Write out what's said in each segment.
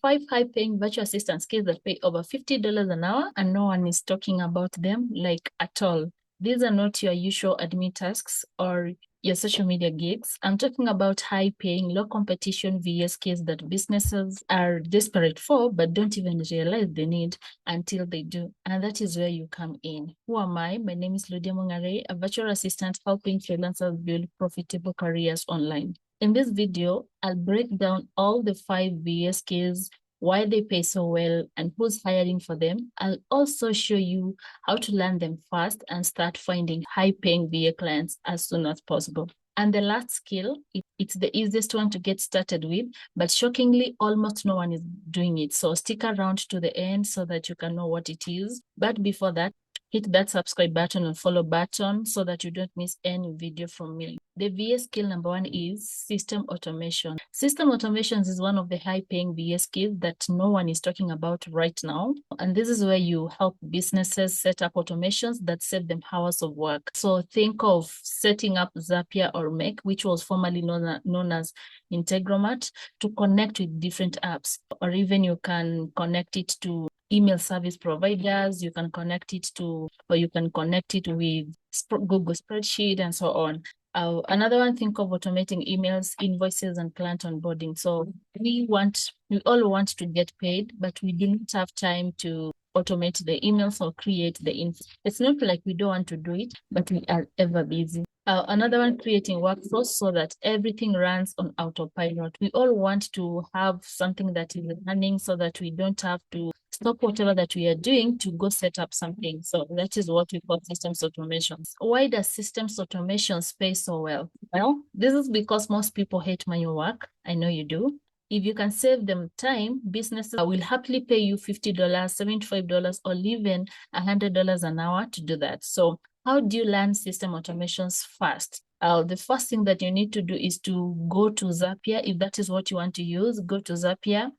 5 high-paying virtual assistant skills that pay over $50 an hour, and no one is talking about them like at all. These are not your usual admin tasks or your social media gigs. I'm talking about high-paying, low-competition VA skills that businesses are desperate for, but don't even realize they need until they do. And that is where you come in. Who am I? My name is Mong'are, a virtual assistant helping freelancers build profitable careers online. In this video, I'll break down all the 5 VA skills, why they pay so well, and who's hiring for them. I'll also show you how to learn them fast and start finding high-paying VA clients as soon as possible. And the last skill, it's the easiest one to get started with, but shockingly, almost no one is doing it. So stick around to the end so that you can know what it is. But before that, hit that subscribe button and follow button so that you don't miss any video from me. The VA skill number 1 is system automation. System automations is one of the high-paying VA skills that no one is talking about right now. And this is where you help businesses set up automations that save them hours of work. So think of setting up Zapier or Make, which was formerly known as Integromat, to connect with different apps. Or even you can connect it to email service providers, you can connect it with Google Spreadsheet and so on. Another one, think of automating emails, invoices, and client onboarding. So we all want to get paid, but we do not have time to automate the emails or create the info. It's not like we don't want to do it, but we are ever busy. Another one, creating workflows so that everything runs on autopilot. We all want to have something that is running so that we don't have to stop whatever that we are doing to go set up something. So that is what we call systems automations. Why does systems automations pay so well? Well, this is because most people hate manual work. I know you do. If you can save them time, businesses will happily pay you $50, $75, or even $100 an hour to do that. So how do you learn system automations fast? The first thing that you need to do is to go to Zapier. If that is what you want to use, go to Zapier,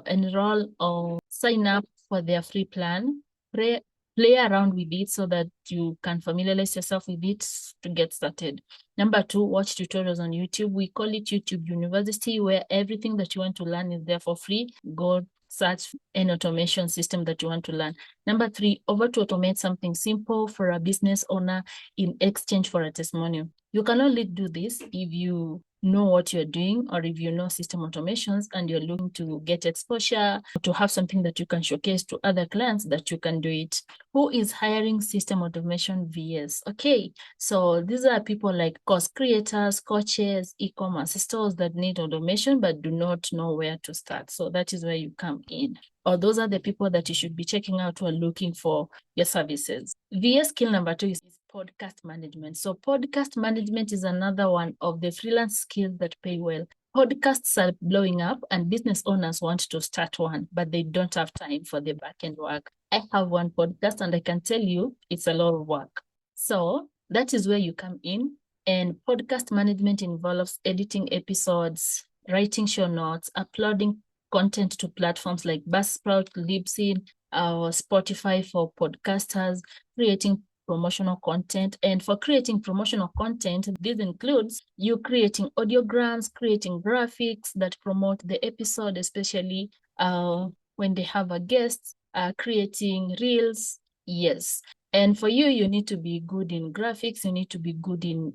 enroll or sign up for their free plan. Play around with it so that you can familiarize yourself with it to get started. Number 2, watch tutorials on YouTube. We call it YouTube University, where everything that you want to learn is there for free. Go search an automation system that you want to learn. Number 3, over to automate something simple for a business owner in exchange for a testimonial. You can only do this if you know what you're doing, or if you know system automations and you're looking to get exposure, to have something that you can showcase to other clients that you can do it. Who is hiring system automation VAs? Okay, so these are people like course creators, coaches, e-commerce stores that need automation but do not know where to start. So that is where you come in. Or those are the people that you should be checking out who are looking for your services. VA skill number 2 is podcast management. So podcast management is another one of the freelance skills that pay well. Podcasts are blowing up and business owners want to start one, but they don't have time for the back-end work. I have one podcast and I can tell you it's a lot of work. So that is where you come in. And podcast management involves editing episodes, writing show notes, uploading content to platforms like Buzzsprout, Libsyn, or Spotify for podcasters, creating promotional content. And for creating promotional content, this includes you creating audiograms, creating graphics that promote the episode, especially when they have a guest, creating reels. Yes. And for you, you need to be good in graphics. You need to be good in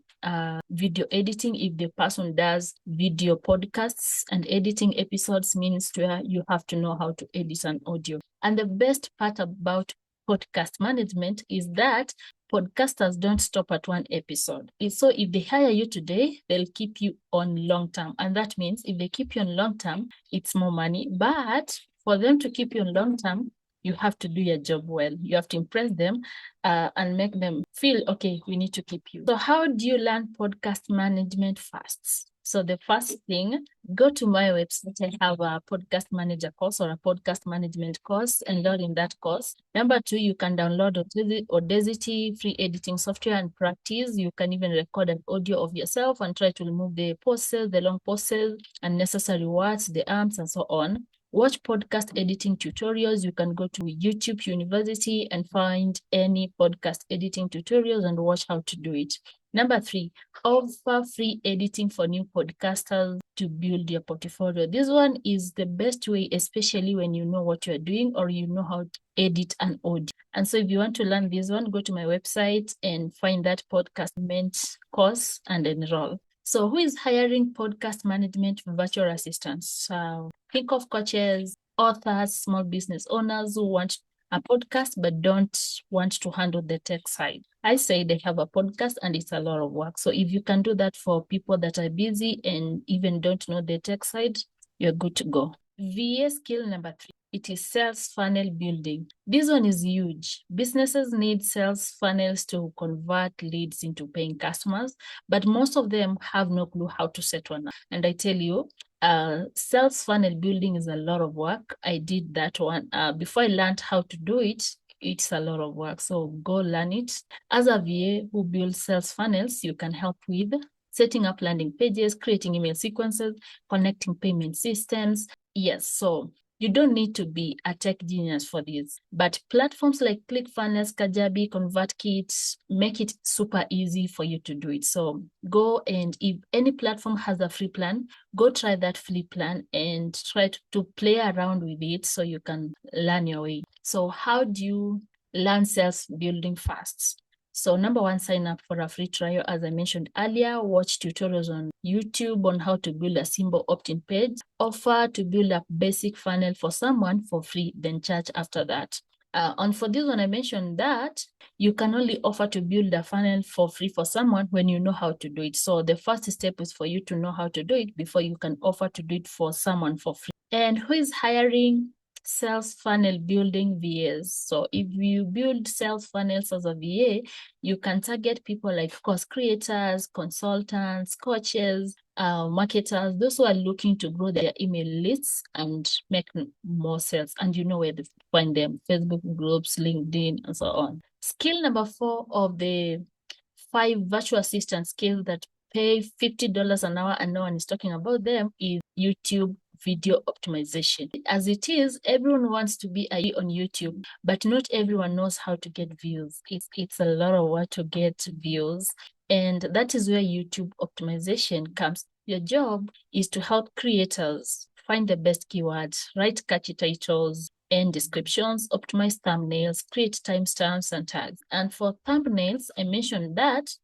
video editing. If the person does video podcasts, and editing episodes means you have to know how to edit an audio. And the best part about podcast management is that podcasters don't stop at one episode. So if they hire you today, they'll keep you on long term. And that means if they keep you on long term, it's more money. But for them to keep you on long term, you have to do your job well. You have to impress them and make them feel, okay, we need to keep you. So how do you learn podcast management fast? So the first thing, go to my website. I have a podcast manager course or a podcast management course, and learn in that course. Number 2, you can download Audacity, free editing software, and practice. You can even record an audio of yourself and try to remove the pauses, the long pauses, unnecessary words, the arms, and so on. Watch podcast editing tutorials. You can go to YouTube University and find any podcast editing tutorials and watch how to do it. Number 3, offer free editing for new podcasters to build your portfolio. This one is the best way, especially when you know what you're doing or you know how to edit an audio. And so if you want to learn this one, go to my website and find that podcast management course and enroll. So who is hiring podcast management virtual assistants? Think of coaches, authors, small business owners who want a podcast but don't want to handle the tech side. I say they have a podcast and it's a lot of work. So if you can do that for people that are busy and even don't know the tech side, you're good to go. VA skill number 3. It is sales funnel building. This one is huge. Businesses need sales funnels to convert leads into paying customers, but most of them have no clue how to set one up. And I tell you, sales funnel building is a lot of work. I did that one. Before I learned how to do it, it's a lot of work. So go learn it. As a VA who builds sales funnels, you can help with setting up landing pages, creating email sequences, connecting payment systems. Yes, so you don't need to be a tech genius for this, but platforms like ClickFunnels, Kajabi, ConvertKit make it super easy for you to do it. So go, and if any platform has a free plan, go try that free plan and try to play around with it so you can learn your way. So how do you learn sales building fast? So number 1, sign up for a free trial. As I mentioned earlier, watch tutorials on YouTube on how to build a simple opt-in page. Offer to build a basic funnel for someone for free, then charge after that. And for this one, I mentioned that you can only offer to build a funnel for free for someone when you know how to do it. So the first step is for you to know how to do it before you can offer to do it for someone for free. And who is hiring sales funnel building VAs? So if you build sales funnels as a VA, you can target people like course creators, consultants, coaches, marketers, those who are looking to grow their email lists and make more sales. And you know where to find them: Facebook groups, LinkedIn, and so on. Skill number 4 of the 5 virtual assistant skills that pay $50 an hour and no one is talking about them is YouTube video optimization. As it is, everyone wants to be on YouTube, but not everyone knows how to get views. It's a lot of work to get views, and that is where YouTube optimization comes. Your job is to help creators find the best keywords, write catchy titles and descriptions, optimize thumbnails, create timestamps and tags. And for thumbnails, I mentioned that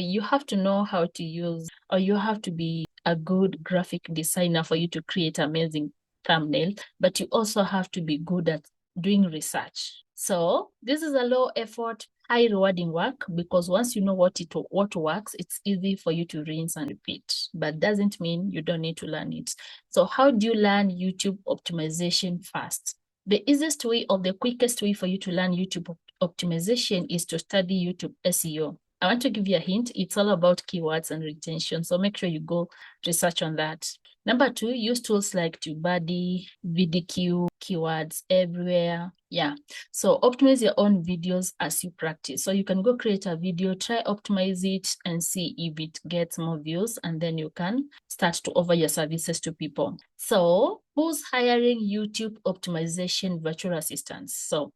you have to know how to use, or you have to be a good graphic designer for you to create amazing thumbnail, but you also have to be good at doing research. So this is a low effort, high rewarding work, because once you know what works, it's easy for you to rinse and repeat, but doesn't mean you don't need to learn it. So how do you learn YouTube optimization fast? The easiest way, or the quickest way for you to learn YouTube optimization is to study YouTube SEO. I want to give you a hint. It's all about keywords and retention. So make sure you go research on that. Number 2, use tools like TubeBuddy, VDQ, keywords everywhere. Yeah. So optimize your own videos as you practice. So you can go create a video, try optimize it and see if it gets more views, and then you can start to offer your services to people. So who's hiring YouTube optimization virtual assistants? So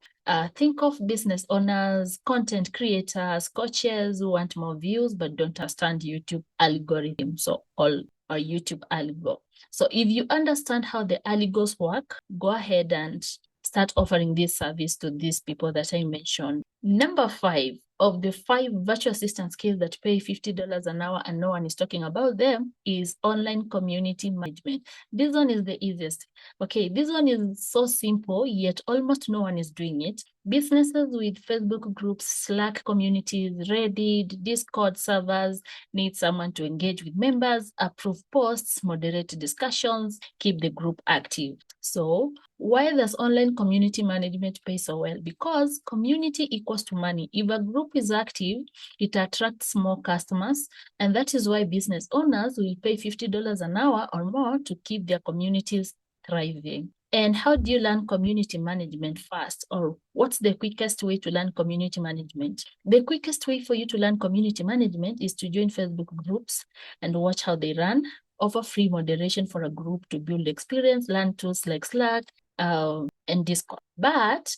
think of business owners, content creators, coaches who want more views but don't understand YouTube algorithm. So all or YouTube algo. So if you understand how the algos work, go ahead and start offering this service to these people that I mentioned. Number 5 of the 5 virtual assistant skills that pay $50 an hour and no one is talking about them is online community management. This one is the easiest. Okay, this one is so simple, yet almost no one is doing it. Businesses with Facebook groups, Slack communities, Reddit, Discord servers need someone to engage with members, approve posts, moderate discussions, keep the group active. So why does online community management pay so well? Because community equals to money. If a group is active, it attracts more customers, and that is why business owners will pay $50 an hour or more to keep their communities thriving. And how do you learn community management fast? Or what's the quickest way to learn community management? The quickest way for you to learn community management is to join Facebook groups and watch how they run. Offer free moderation for a group to build experience, learn tools like Slack and Discord. But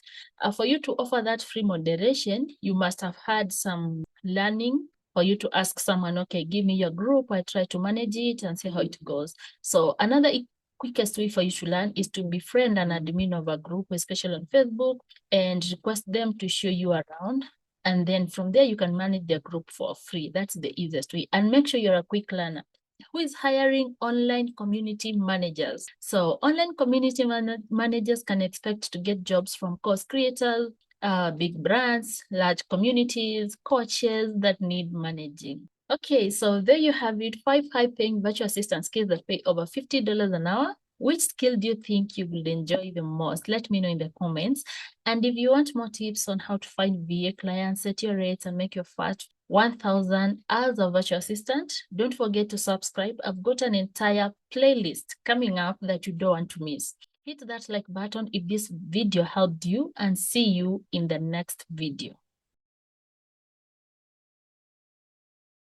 for you to offer that free moderation, you must have had some learning for you to ask someone, okay, give me your group, I try to manage it and see how it goes. So another quickest way for you to learn is to befriend an admin of a group, especially on Facebook, and request them to show you around. And then from there, you can manage their group for free. That's the easiest way. And make sure you're a quick learner. Who is hiring online community managers? So online community managers can expect to get jobs from course creators, big brands, large communities, coaches that need managing. Okay, so there you have it, 5 high-paying virtual assistant skills that pay over $50 an hour. Which skill do you think you will enjoy the most? Let me know in the comments. And if you want more tips on how to find VA clients, set your rates, and make your first 1,000 as a virtual assistant, don't forget to subscribe. I've got an entire playlist coming up that you don't want to miss. Hit that like button if this video helped you, and see you in the next video.